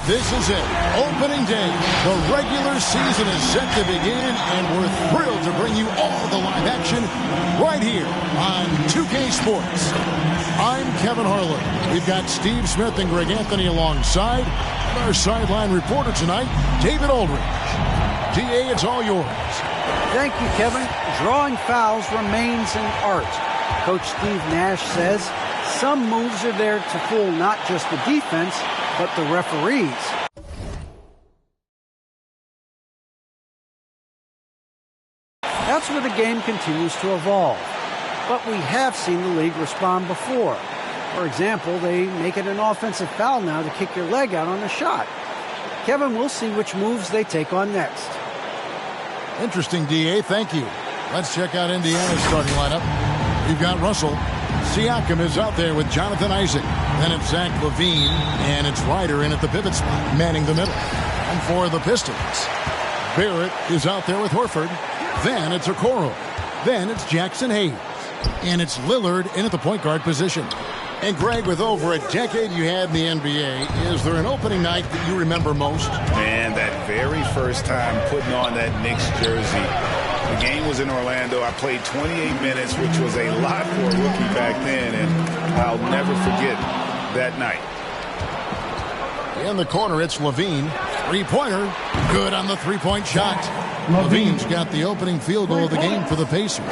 This is it. Opening day. The regular season is set to begin, and we're thrilled to bring you all the live action right here on 2K Sports. I'm Kevin Harlan. We've got Steve Smith and Greg Anthony alongside. And our sideline reporter tonight, David Aldridge. DA, it's all yours. Thank you, Kevin. Drawing fouls remains an art. Coach Steve Nash says some moves are there to fool not just the defense, but the referees. That's where the game continues to evolve. But we have seen the league respond before. For example, they make it an offensive foul now to kick your leg out on a shot. Kevin, we'll see which moves they take on next. Interesting, DA. Thank you. Let's check out Indiana's starting lineup. We've got Russell. Siakam is out there with Jonathan Isaac. Then it's Zach LaVine, and it's Ryder in at the pivot spot, manning the middle. And for the Pistons, Barrett is out there with Horford. Then it's Okoro. Then it's Jackson Hayes. And it's Lillard in at the point guard position. And Greg, with over a decade you had in the NBA, is there an opening night that you remember most? Man, that very first time putting on that Knicks jersey. The game was in Orlando. I played 28 minutes, which was a lot for a rookie back then, and I'll never forget that night. In the corner, it's LaVine. Three-pointer. Good on the three-point shot. LaVine's got the opening field goal of the game for the Pacers.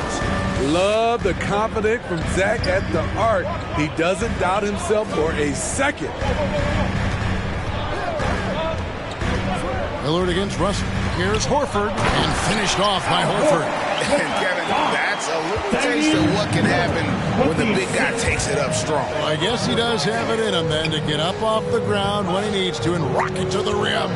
Love the confidence from Zach at the arc. He doesn't doubt himself for a second. Lillard against Russell. Here's Horford, and finished off by Horford. And Kevin, that's a little taste of what can happen when the big guy takes it up strong. I guess he does have it in him then to get up off the ground when he needs to and rock it to the rim.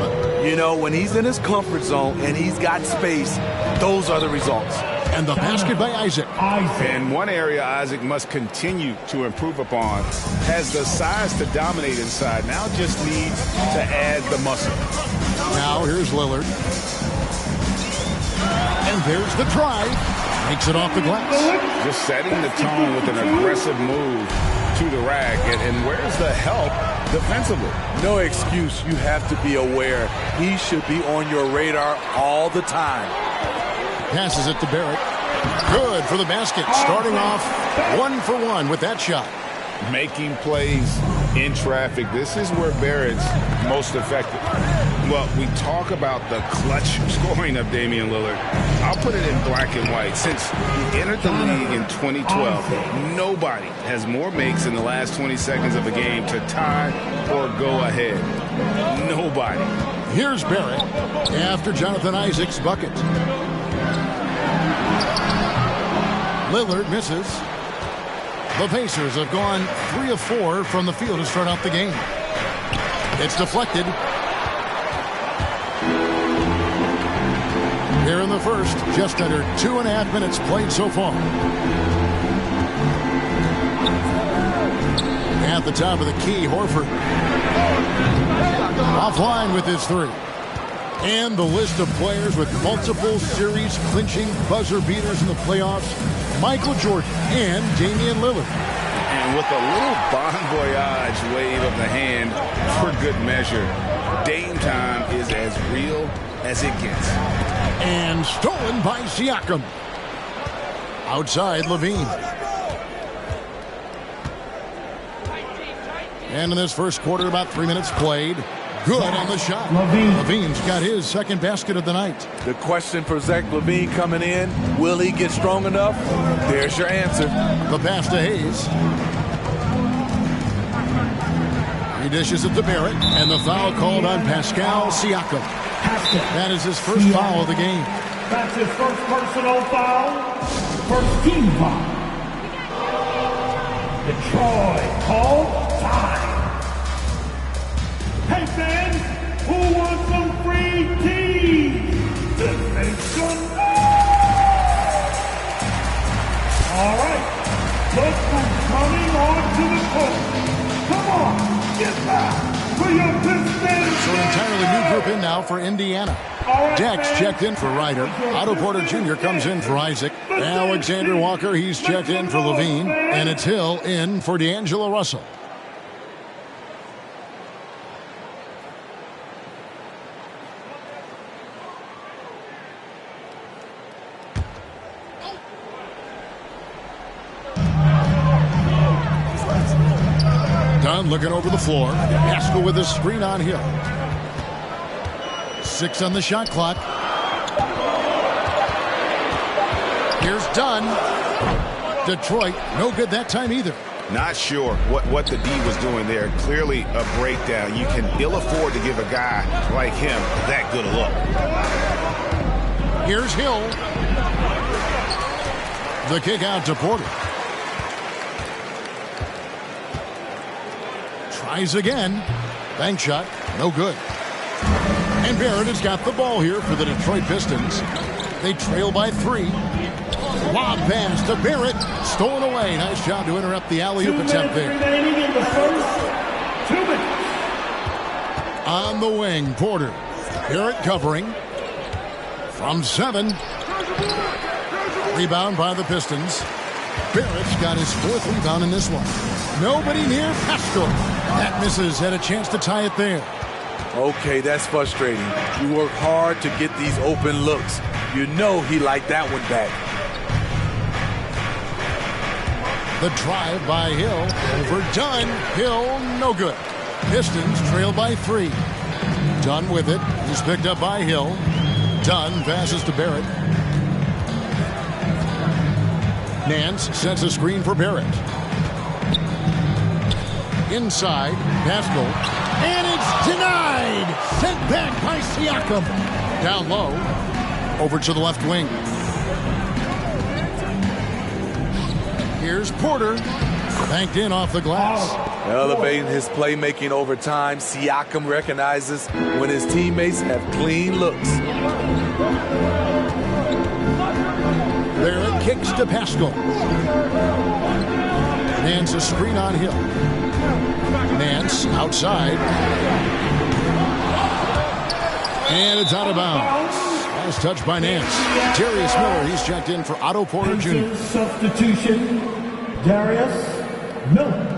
You know, when he's in his comfort zone and he's got space, those are the results. And the basket by Isaac. And one area Isaac must continue to improve upon, has the size to dominate inside, now just needs to add the muscle. Now here's Lillard. And there's the drive. Makes it off the glass. Just setting the tone with an aggressive move to the rack. And where's the help defensively? No excuse. You have to be aware. He should be on your radar all the time. Passes it to Barrett. Good for the basket. Starting off 1 for 1 with that shot. Making plays in traffic. This is where Barrett's most effective. Well, we talk about the clutch scoring of Damian Lillard. I'll put it in black and white. Since he entered the league in 2012, nobody has more makes in the last 20 seconds of a game to tie or go ahead. Nobody. Here's Barrett after Jonathan Isaac's bucket. Lillard misses. The Pacers have gone 3 of 4 from the field to start out the game. It's deflected. Here in the first, just under 2.5 minutes played so far. At the top of the key, Horford. Offline with his three. And the list of players with multiple series clinching buzzer beaters in the playoffs: Michael Jordan and Damian Lillard. And with a little bon voyage wave of the hand for good measure, Dame time is as real as it gets. And stolen by Siakam. Outside, LaVine. And in this first quarter, about 3 minutes played. Good on the shot. LaVine's got his second basket of the night. The question for Zach LaVine coming in, will he get strong enough? There's your answer. The pass to Hayes. He dishes it to Barrett, and the foul called on Pascal Siakam. That is his first foul of the game. That's his first personal foul, first team foul. Detroit called time. Hey fans, who wants some free tea? This makes some noise! All right, look who's coming onto the court. Come on, get back for your Pistons. So an entirely new group in now for Indiana. Dex checked in for Ryder. Otto Porter Jr. comes in for Isaac. Alexander Walker, he's checked in for LaVine. And it's Hill in for D'Angelo Russell. Dunn looking over the floor. Haskell with his screen on Hill. 6 on the shot clock. Here's Dunn. Detroit, no good that time either. Not sure what the D was doing there. Clearly a breakdown. You can ill afford to give a guy like him that good a look. Here's Hill. The kick out to Porter. Tries again. Bank shot, no good. And Barrett has got the ball here for the Detroit Pistons. They trail by 3. Lob pass to Barrett. Stolen away. Nice job to interrupt the alley-oop attempt there. Remaining in the first 2 minutes. On the wing, Porter. Barrett covering. From 7. Rebound by the Pistons. Barrett's got his 4th rebound in this one. Nobody near Haskell. That misses. Had a chance to tie it there. Okay, that's frustrating. You work hard to get these open looks. You know he liked that one back. The drive by Hill. Over Dunn. Hill, no good. Pistons trail by 3. Dunn with it. He's picked up by Hill. Dunn passes to Barrett. Nance sets a screen for Barrett. Inside, Haskell. And it's denied! Sent back by Siakam. Down low. Over to the left wing. Here's Porter. Banked in off the glass. Elevating his playmaking over time, Siakam recognizes when his teammates have clean looks. Barrett kicks to Pascal. Nance a screen on Hill. Nance outside. And it's out of bounds. Last touch by Nance. Darius Miller, he's checked in for Otto Porter Jr. Substitution, Darius Miller.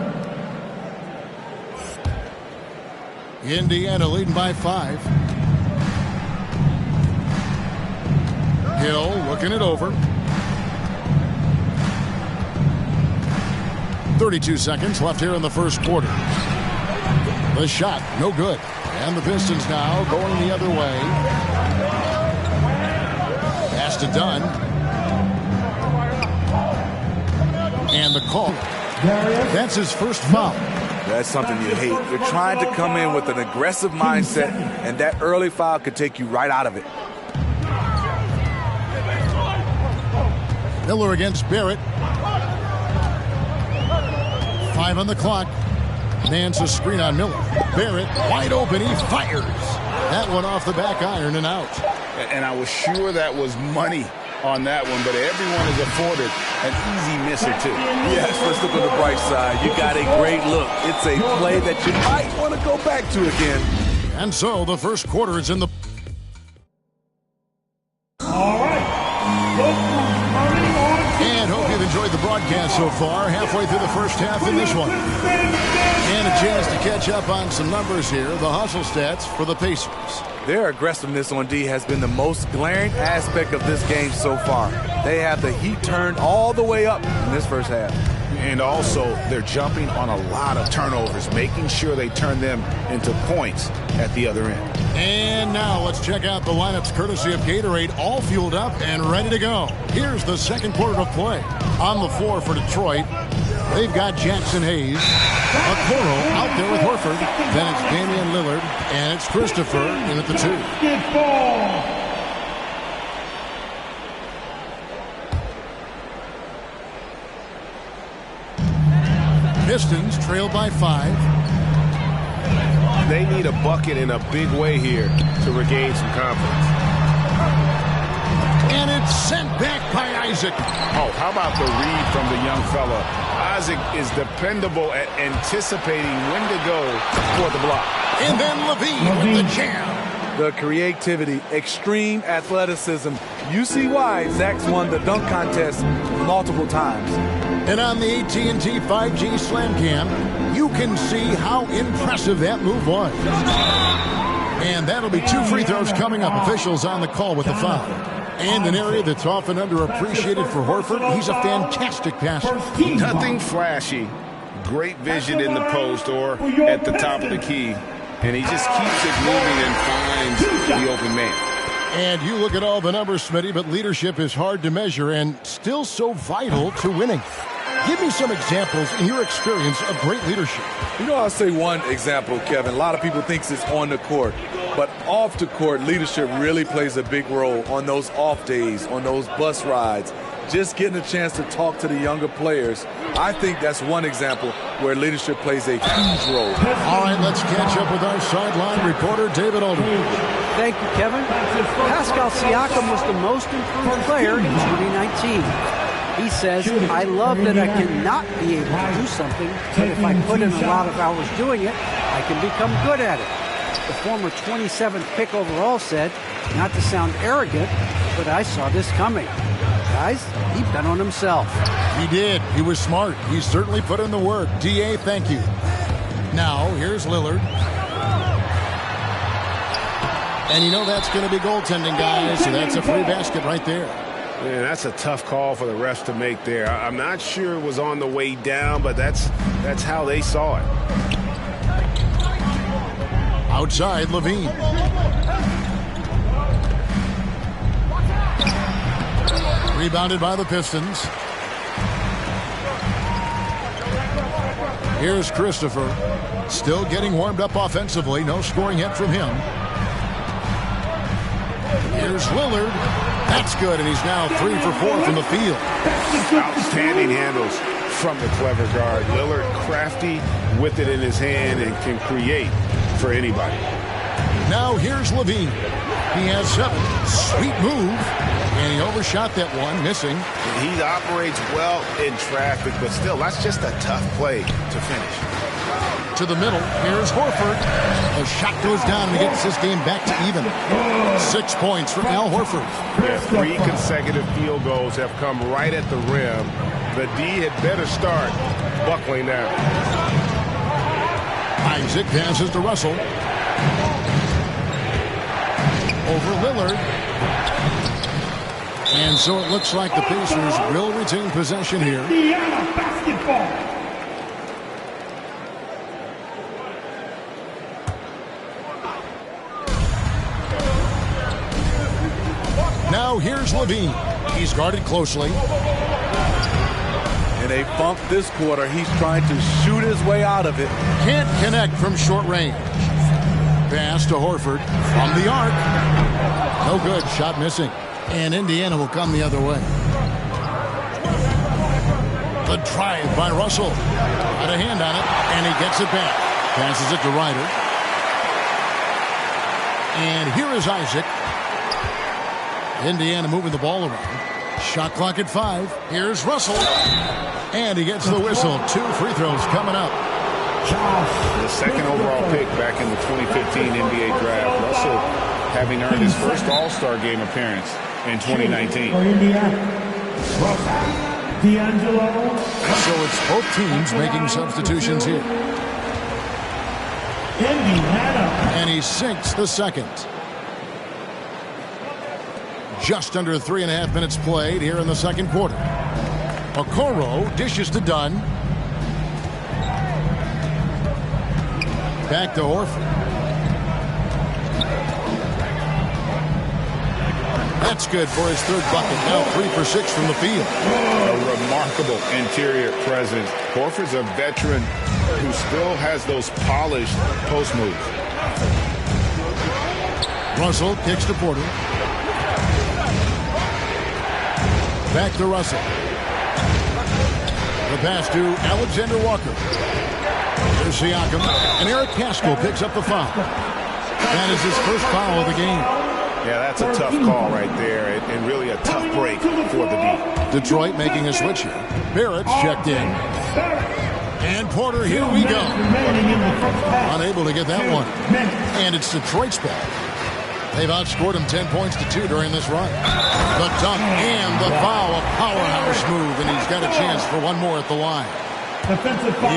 Indiana leading by 5. Hill looking it over. 32 seconds left here in the first quarter. The shot, no good. And the Pistons now going the other way. Pass to Dunn. And the call. That's his first foul. That's something you hate. You're trying to come in with an aggressive mindset, and that early foul could take you right out of it. Miller against Barrett. 5 on the clock. Nance a screen on Miller. Barrett wide open. He fires. That one off the back iron and out. And I was sure that was money on that one, but everyone is afforded an easy misser too. Yes, let's look on the bright side. You got a great look. It's a play that you might want to go back to again. And so the first quarter is in the... All right. And hope you've enjoyed the broadcast so far. Halfway through the first half in this one. And a chance to catch up on some numbers here. The hustle stats for the Pacers. Their aggressiveness on D has been the most glaring aspect of this game so far. They have the heat turned all the way up in this first half. And also, they're jumping on a lot of turnovers, making sure they turn them into points at the other end. And now let's check out the lineups courtesy of Gatorade, all fueled up and ready to go. Here's the second quarter of play. On the floor for Detroit, they've got Jackson Hayes, Okoro out there with Horford. Then it's Damian Lillard, and it's Christopher in at the 2. Pistons trail by 5. They need a bucket in a big way here to regain some confidence. And it's sent back by Isaac. Oh, how about the read from the young fella? Isaac is dependable at anticipating when to go for the block. And then Levine with the jam. The creativity, extreme athleticism. You see why Zach's won the dunk contest multiple times. And on the AT&T 5G Slam Cam, you can see how impressive that move was. And that'll be 2 free throws coming up. Officials on the call with the foul. And an area that's often underappreciated for Horford, he's a fantastic passer. Nothing flashy, great vision in the post or at the top of the key. And he just keeps it moving and finds the open man. And you look at all the numbers, Smitty, but leadership is hard to measure and still so vital to winning. Give me some examples in your experience of great leadership. You know, I'll say one example, Kevin. A lot of people think it's on the court, but off the court, leadership really plays a big role on those off days, on those bus rides. Just getting a chance to talk to the younger players. I think that's one example where leadership plays a huge role. All right, let's catch up with our sideline reporter, David Aldridge. Thank you, Kevin. Pascal Siakam was the most improved player in 2019. He says, I love that I cannot be able to do something, but if I put in a lot of hours doing it, I can become good at it. The former 27th pick overall said, not to sound arrogant, but I saw this coming. Guys, he bet on himself. He did. He was smart. He certainly put in the work. D.A., thank you. Now, here's Lillard. And you know that's going to be goaltending, guys, so that's a free basket right there. Man, that's a tough call for the refs to make there. I'm not sure it was on the way down, but that's how they saw it. Outside, Levine. Rebounded by the Pistons. Here's Christopher. Still getting warmed up offensively. No scoring yet from him. Here's Lillard. That's good, and he's now 3 for 4 from the field. Outstanding handles from the clever guard. Lillard crafty with it in his hand and can create for anybody. Now here's Levine. He has 7. Sweet move. And he overshot that one, missing. He operates well in traffic, but still, that's just a tough play to finish. To the middle, here's Horford. A shot goes down and he gets this game back to even. 6 points for Al Horford. Yeah, 3 consecutive field goals have come right at the rim. The D had better start buckling down. Isaac passes to Russell. Over Lillard. And so it looks like the Pacers will retain possession here. Indiana basketball. Now here's Levine. He's guarded closely. In a bump this quarter, he's trying to shoot his way out of it. Can't connect from short range. Pass to Horford from the arc. No good. Shot missing. And Indiana will come the other way. The drive by Russell. Got a hand on it, and he gets it back. Passes it to Ryder. And here is Isaac. Indiana moving the ball around. Shot clock at 5. Here's Russell. And he gets the whistle. 2 free throws coming up. The second overall pick back in the 2015 NBA draft. Russell having earned his first All-Star game appearance in 2019. For Indiana, D'Angelo. So it's both teams making substitutions here. Indiana. And he sinks the second. Just under 3.5 minutes played here in the second quarter. Okoro dishes to Dunn. Back to Horford. That's good for his third bucket. Now 3 for 6 from the field. A remarkable interior presence. Horford's a veteran who still has those polished post moves. Russell kicks to Porter. Back to Russell. The pass to Alexander Walker. There's Siakam. And Eric Paschall picks up the foul. That is his first foul of the game. Yeah, that's a tough call right there, and really a tough break for the D. Detroit making a switch here. Barrett's checked in. And Porter, here we go. Unable to get that one. And it's Detroit's ball. They've outscored him 10 points to 2 during this run. The dunk and the foul, a powerhouse move, and he's got a chance for one more at the line.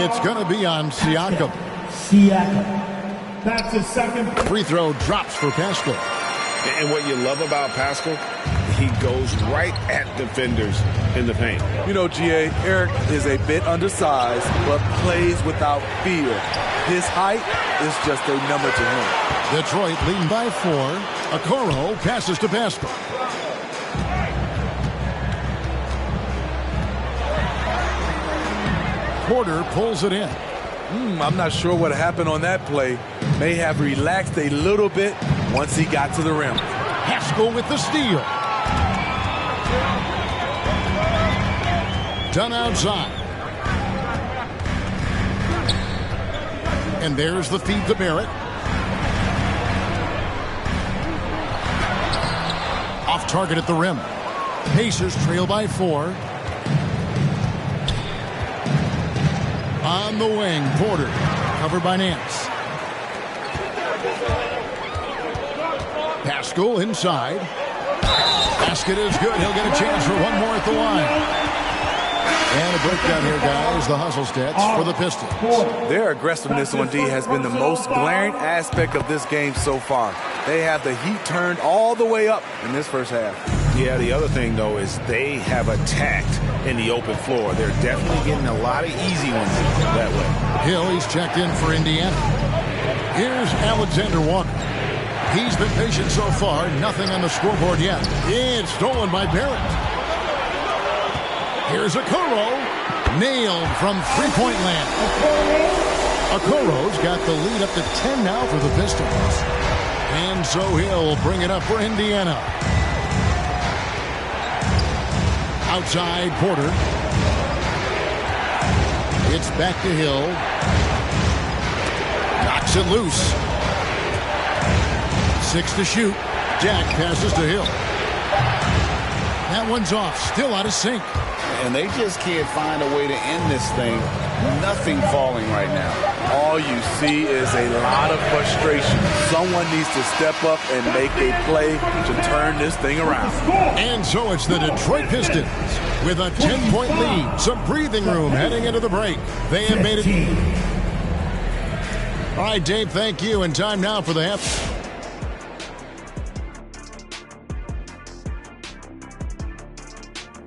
It's going to be on Siakam. That's his second. Free throw drops for Paschall. And what you love about Paschall, He goes right at defenders in the paint. You know, GA, Eric is a bit undersized, but plays without fear. His height is just a number to him. Detroit leading by 4. Okoro passes to Pascal. Porter pulls it in. I'm not sure what happened on that play. May have relaxed a little bit once he got to the rim. Pascal with the steal. Done outside. And there's the feed to Barrett. Off target at the rim. Pacers trail by 4. On the wing, Porter, covered by Nance. Pascal inside. Basket is good. He'll get a chance for one more at the line. And a breakdown here, guys. The hustle stats for the Pistons. Their aggressiveness on D has been the most glaring aspect of this game so far. They have the heat turned all the way up in this first half. Yeah, the other thing, though, is they have attacked in the open floor. They're definitely getting a lot of easy ones that way. Hill, he's checked in for Indiana. Here's Alexander Walker. He's been patient so far. Nothing on the scoreboard yet. It's stolen by Barrett. Here's Okoro. Nailed from three-point land. Okoro's got the lead up to 10 now for the Pistons. And so he'll bring it up for Indiana. Outside, Porter. It's back to Hill. Knocks it loose. 6 to shoot. Jack passes to Hill. That one's off. Still out of sync. And they just can't find a way to end this thing. Nothing falling right now. All you see is a lot of frustration. Someone needs to step up and make a play to turn this thing around. And so it's the Detroit Pistons with a 10-point lead. Some breathing room heading into the break. They have made it. All right, Dave, thank you. And time now for the half.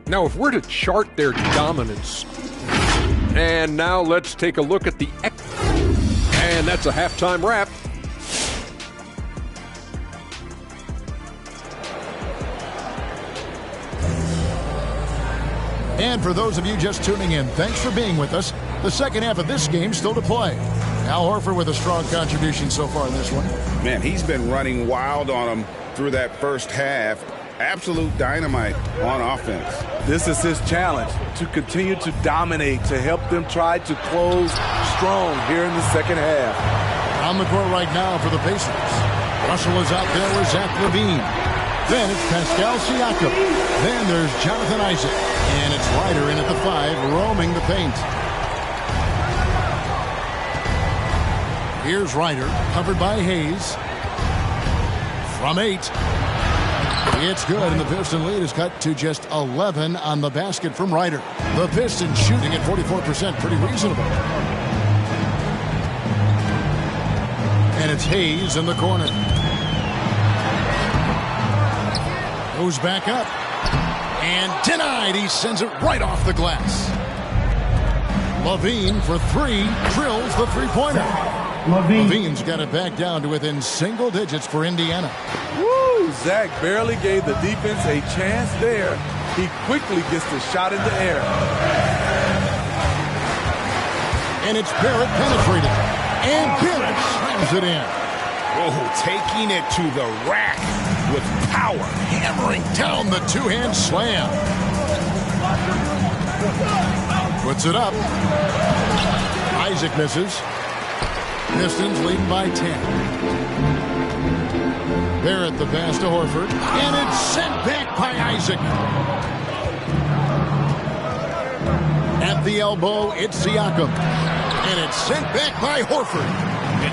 Now, if we're to chart their dominance, and now let's take a look at the... And that's a halftime wrap. And for those of you just tuning in, thanks for being with us. The second half of this game still to play. Al Horford with a strong contribution so far in this one. Man, he's been running wild on them through that first half. Absolute dynamite on offense. This is his challenge, to continue to dominate, to help them try to close strong here in the second half. On the court right now for the Pacers. Russell is out there with Zach LaVine. Then it's Pascal Siakam. Then there's Jonathan Isaac. And it's Ryder in at the 5, roaming the paint. Here's Ryder, covered by Hayes. From 8. It's good, and the Piston lead is cut to just 11 on the basket from Ryder. The Pistons shooting at 44%, pretty reasonable. And it's Hayes in the corner. Goes back up. And denied. He sends it right off the glass. LaVine for 3, drills the three-pointer. LaVine's got it back down to within single digits for Indiana. Zach barely gave the defense a chance there. He quickly gets the shot in the air. And it's Barrett penetrating. And Barrett slams it in. Oh, taking it to the rack with power. Hammering down the two-hand slam. Puts it up. Isaac misses. Pistons leading by 10. Barrett the pass to Horford. And it's sent back by Isaac. At the elbow, it's Siakam. And it's sent back by Horford.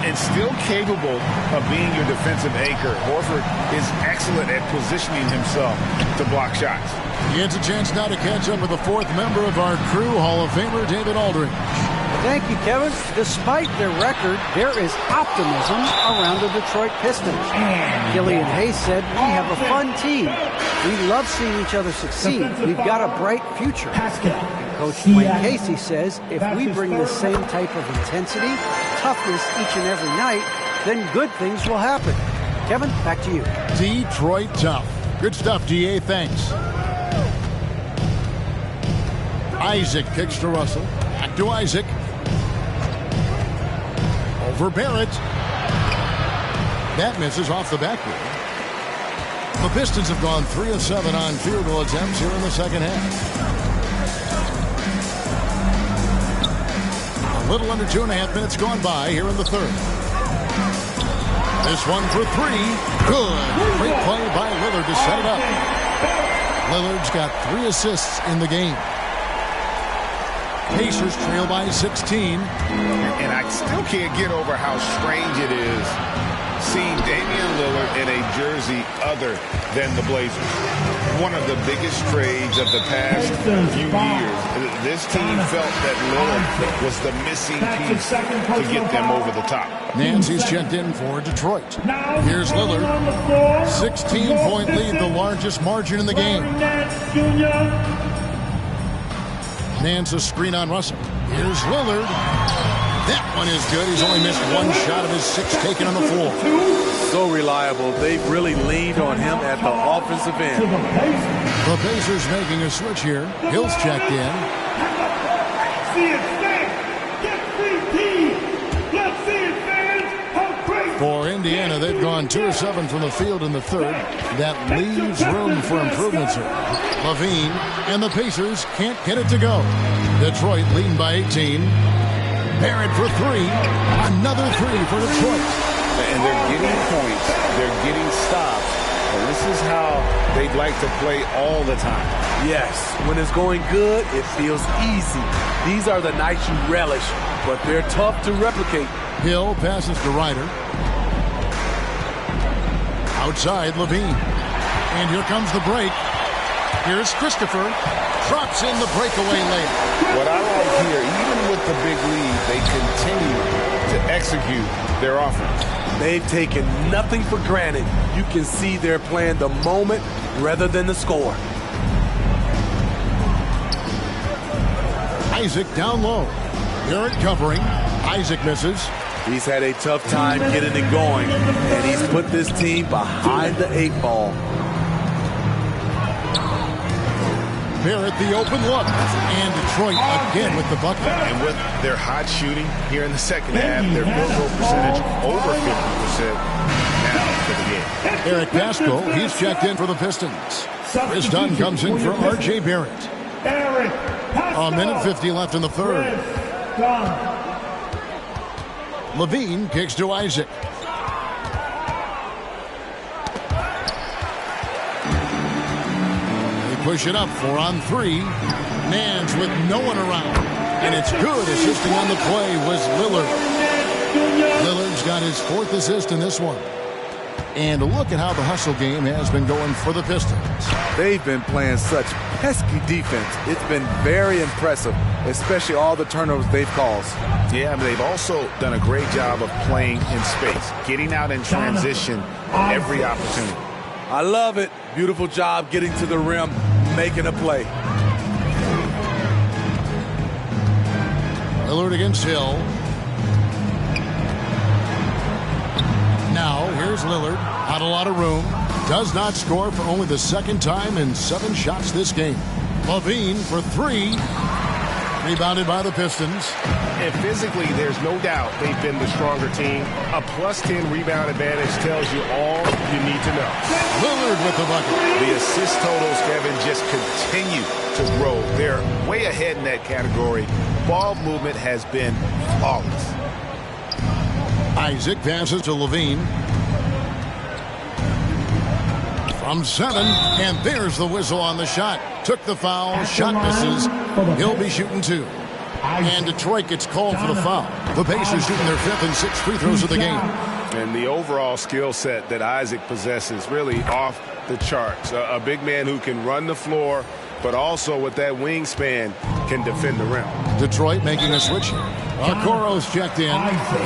And still capable of being your defensive anchor. Horford is excellent at positioning himself to block shots. He gets a chance now to catch up with the 4th member of our crew, Hall of Famer David Aldridge. Thank you, Kevin. Despite their record, there is optimism around the Detroit Pistons. Killian Hayes said, "We have a fun team. We love seeing each other succeed. We've got a bright future. Coach Seattle. Wayne Casey says if we bring the same type of intensity, toughness each and every night, then good things will happen. Kevin, back to you. Detroit tough. Good stuff, DA. Thanks. Isaac kicks to Russell. Back to Isaac. Over Barrett. That misses off the backboard. The Pistons have gone 3 of 7 on field goal attempts here in the second half. A little under 2.5 minutes gone by here in the third. This one for 3. Good. Great play by Lillard to set it up. Lillard's got 3 assists in the game. Pacers trail by 16. And I still can't get over how strange it is seeing Damian Lillard in a jersey other than the Blazers. One of the biggest trades of the past few years. This team felt that Lillard was the missing piece to get them over the top. Nancy's checked in for Detroit. Here's Lillard. 16-point lead, the largest margin in the game. Nance a screen on Russell. Here's Lillard. That one is good. He's only missed 1 shot of his 6 taken on the floor. So reliable. They've really leaned on him at the offensive end. The Pacers making a switch here. Hill's checked in. See it, fans. Get 3 teams. Let's see it, fans. How crazy. For Indiana, they've gone 2 of 7 from the field in the third. That leaves room for improvements here. Levine and the Pacers can't get it to go. Detroit leading by 18. Barrett for 3. Another 3 for Detroit. And they're getting points. They're getting stops. And this is how they'd like to play all the time. Yes, when it's going good, it feels easy. These are the nights you relish, but they're tough to replicate. Hill passes to Ryder. Outside, Levine. And here comes the break. Here's Christopher. Drops in the breakaway lane. What I like here, even with the big lead, they continue to execute their offense. They've taken nothing for granted. You can see they're playing the moment rather than the score. Isaac down low. Barrett covering. Isaac misses. He's had a tough time getting it going, and he's put this team behind the 8 ball. Barrett the open look. And Detroit again with the bucket. And with their hot shooting here in the second half, their field goal percentage over 50% now for the game. Eric Pascal, he's checked in for the Pistons. Chris Dunn comes in for R.J. Barrett. A minute 50 left in the third. Levine kicks to Isaac. Push it up, 4 on 3. Nance with no one around. And it's good. Assisting on the play was Lillard. Lillard's got his 4th assist in this one. And look at how the hustle game has been going for the Pistons. They've been playing such pesky defense. It's been very impressive, especially all the turnovers they've caused. Yeah, but they've also done a great job of playing in space, getting out in transition every opportunity. I love it. Beautiful job getting to the rim, making a play. Lillard against Hill. Now, here's Lillard. Not a lot of room. Does not score for only the 2nd time in 7 shots this game. Levine for 3. Rebounded by the Pistons. And physically, there's no doubt they've been the stronger team. A +10 rebound advantage tells you all you need to know. Lillard with the bucket. The assist totals, Kevin, just continue to grow. They're way ahead in that category. Ball movement has been flawless. Isaac passes to Levine. From 7, and there's the whistle on the shot. Took the foul, shot misses. He'll be shooting 2. And Detroit gets called for the foul. The Pacers shooting their 5th and 6th free throws of the game. And the overall skill set that Isaac possesses really off the charts. A big man who can run the floor, but also with that wingspan can defend the rim. Detroit making a switch. Okoro's checked in.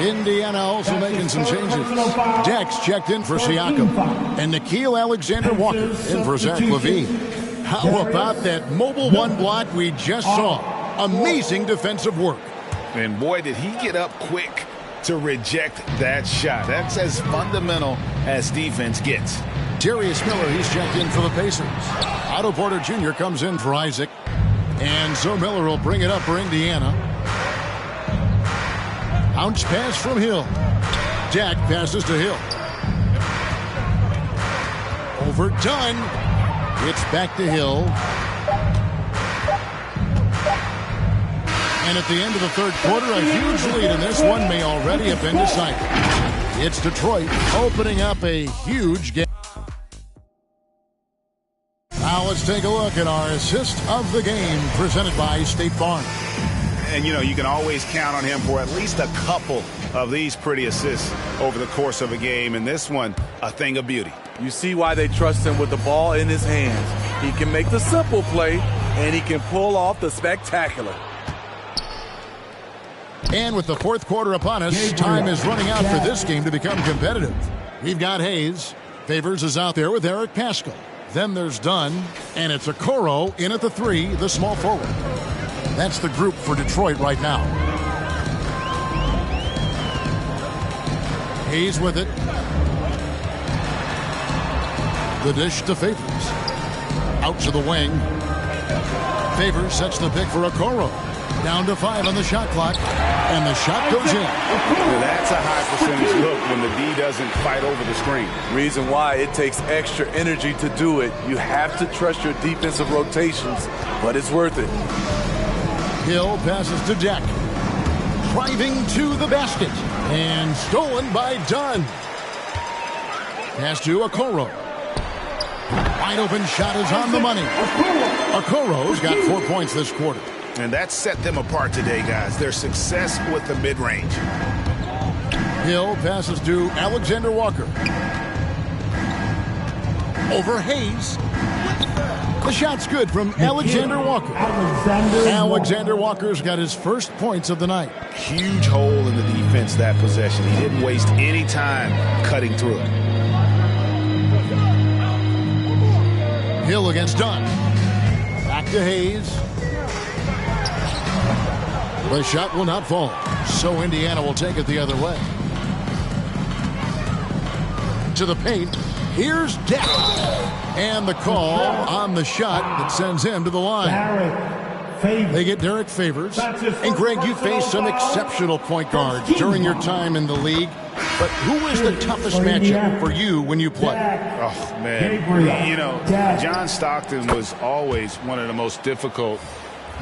Indiana also making some changes. Dex checked in for Siakam. And Nickeil Alexander-Walker in for Zach LaVine. How about that mobile one block we just saw? Amazing defensive work. And boy, did he get up quick to reject that shot. That's as fundamental as defense gets. Darius Miller, he's checked in for the Pacers. Otto Porter Jr. comes in for Isaac. And so Miller will bring it up for Indiana. Bounce pass from Hill. Jack passes to Hill. Overdone. It's back to Hill. And at the end of the third quarter, a huge lead in this one may already have been decided. It's Detroit opening up a huge game. Now let's take a look at our assist of the game presented by State Farm. And, you know, you can always count on him for at least a couple of these pretty assists over the course of a game. And this one, a thing of beauty. You see why they trust him with the ball in his hands. He can make the simple play, and he can pull off the spectacular. And with the fourth quarter upon us, time is running out for this game to become competitive. We've got Hayes. Favors is out there with Eric Paschall. Then there's Dunn, and it's Okoro in at the 3, the small forward. That's the group for Detroit right now. Hayes with it. The dish to Favors. Out to the wing. Favors sets the pick for Okoro. Down to 5 on the shot clock, and the shot goes in. That's a high percentage look when the D doesn't fight over the screen. Reason why it takes extra energy to do it. You have to trust your defensive rotations, but it's worth it. Hill passes to Deck. Driving to the basket, and stolen by Dunn. Pass to Okoro. Wide open shot is on the money. Okoro's got 4 points this quarter. And that set them apart today, guys. Their success with the mid-range. Hill passes to Alexander Walker. Over Hayes. The shot's good from Alexander Walker. Alexander Walker's got his first points of the night. Huge hole in the defense that possession. He didn't waste any time cutting through it. Hill against Dunn. Back to Hayes. The shot will not fall, so Indiana will take it the other way. To the paint, here's Deck. And the call on the shot that sends him to the line. They get Derek Favors. And Greg, you faced some exceptional point guards during your time in the league. But who is the toughest matchup for you when you play? Oh, man. You know, John Stockton was always one of the most difficult,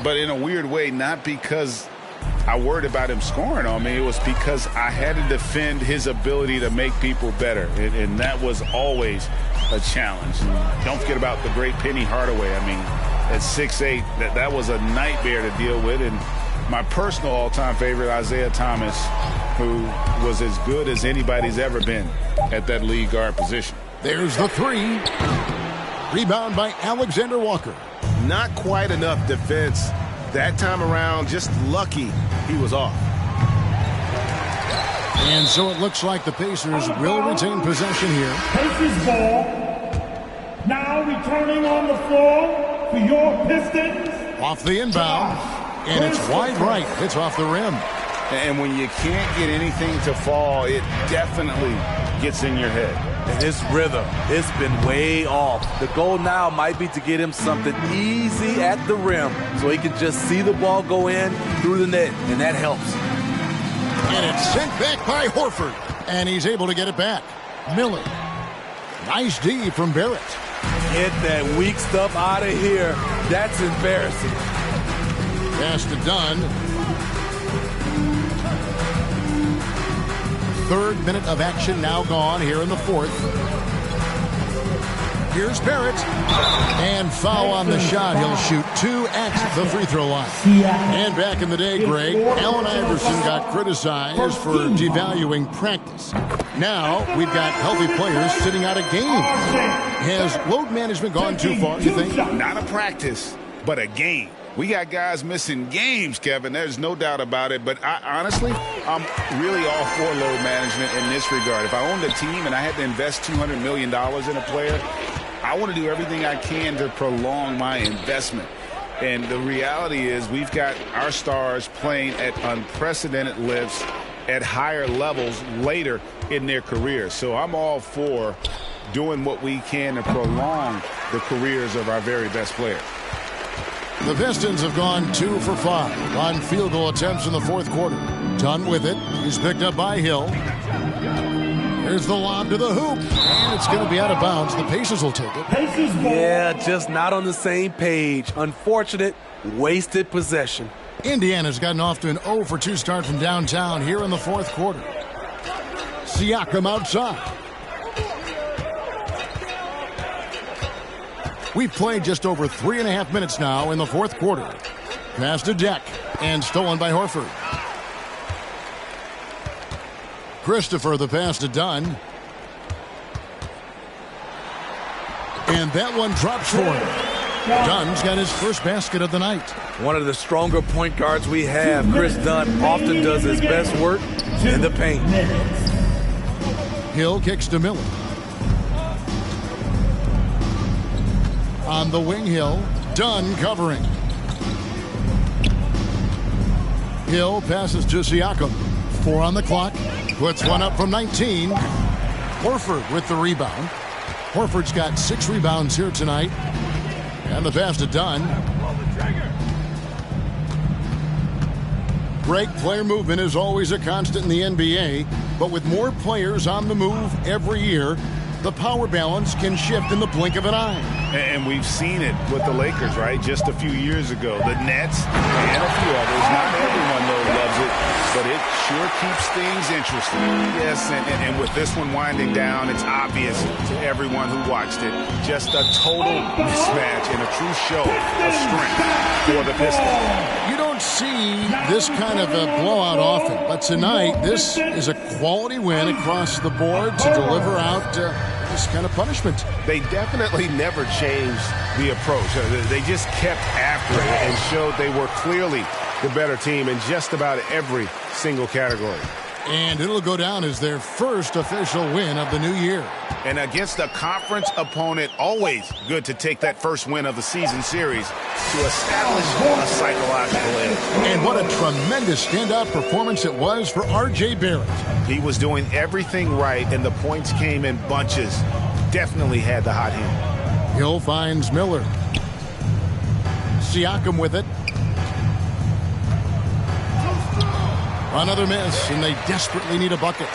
but in a weird way, not because I worried about him scoring on me. It was because I had to defend his ability to make people better, and that was always a challenge. And don't forget about the great Penny Hardaway. I mean, at 6'8", that was a nightmare to deal with. And my personal all-time favorite, Isaiah Thomas, who was as good as anybody's ever been at that lead guard position. There's the 3. Rebound by Alexander Walker. Not quite enough defense that time around. Just lucky he was off. And so it looks like the Pacers will retain possession here. Pacers ball. Now returning on the floor for your Pistons. Off the inbound. And it's wide right. It's off the rim. And when you can't get anything to fall, it definitely gets in your head. And his rhythm, it's been way off. The goal now might be to get him something easy at the rim so he can just see the ball go in through the net, and that helps. And it's sent back by Horford. And he's able to get it back. Miller. Nice D from Barrett. Get that weak stuff out of here. That's embarrassing. Pass to Dunn. Third minute of action now gone here in the fourth. Here's Barrett. And foul on the shot. He'll shoot 2 at the free throw line. And back in the day, Greg, Allen Iverson got criticized for devaluing practice. Now we've got healthy players sitting out a game. Has load management gone too far, you think? Not a practice, but a game. We got guys missing games, Kevin. There's no doubt about it. But honestly, I'm really all for load management in this regard. If I owned a team and I had to invest $200 million in a player, I want to do everything I can to prolong my investment. And the reality is we've got our stars playing at unprecedented lifts at higher levels later in their careers. So I'm all for doing what we can to prolong the careers of our very best players. The Pistons have gone 2 for 5 on field goal attempts in the fourth quarter. Dunn with it. He's picked up by Hill. Here's the lob to the hoop. And it's going to be out of bounds. The Pacers will take it. Yeah, just not on the same page. Unfortunate, wasted possession. Indiana's gotten off to an 0 for 2 start from downtown here in the fourth quarter. Siakam outside. We've played just over 3.5 minutes now in the fourth quarter. Pass to Deck and stolen by Horford. Christopher, the pass to Dunn. And that one drops for him. Dunn's got his first basket of the night. One of the stronger point guards we have, Chris Dunn, often does his best work in the paint. Hill kicks to Miller. On the wing, Hill. Dunn covering. Hill passes to Siakam. 4 on the clock. Puts one up from 19. Horford with the rebound. Horford's got 6 rebounds here tonight. And the pass to Dunn. Break player movement is always a constant in the NBA, but with more players on the move every year, the power balance can shift in the blink of an eye. And we've seen it with the Lakers, right? Just a few years ago. The Nets and a few others. Not everyone, though, loves it, but it sure keeps things interesting. Yes, and with this one winding down, it's obvious to everyone who watched it. Just a total mismatch and a true show of strength for the Pistons. You don't see this kind of a blowout often, but tonight this is a quality win across the board to deliver out this kind of punishment. They definitely never changed the approach. They just kept after it and showed they were clearly the better team in just about every single category. And it'll go down as their first official win of the new year. And against a conference opponent, always good to take that first win of the season series to establish a psychological edge. And what a tremendous standout performance it was for R.J. Barrett. He was doing everything right, and the points came in bunches. Definitely had the hot hand. Hill finds Miller. Siakam with it. Another miss, and they desperately need a bucket.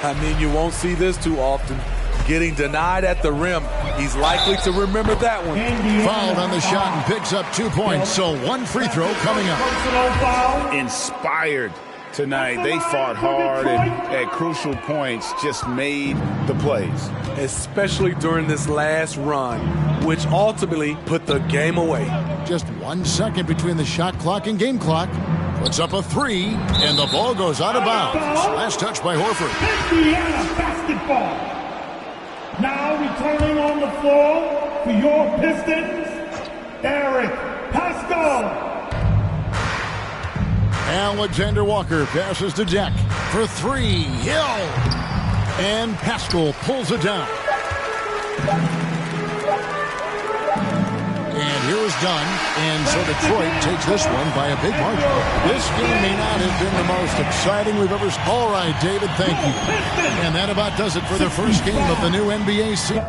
I mean, you won't see this too often. Getting denied at the rim. He's likely to remember that one. Fouled on the shot and picks up 2 points, so 1 free throw coming up. Inspired tonight. They fought hard and at crucial points just made the plays. Especially during this last run, which ultimately put the game away. Just 1 second between the shot clock and game clock. Puts up a 3, and the ball goes out of bounds. Last touch by Horford. Indiana basketball. Now returning on the floor for your Pistons, Eric Paschall. Alexander Walker passes to Deck for 3. Hill. And Paschall pulls it down. And here is Dunn. And so Detroit takes this one by a big margin. This game may not have been the most exciting we've ever seen. All right, David, thank you. And that about does it for the first game of the new NBA season.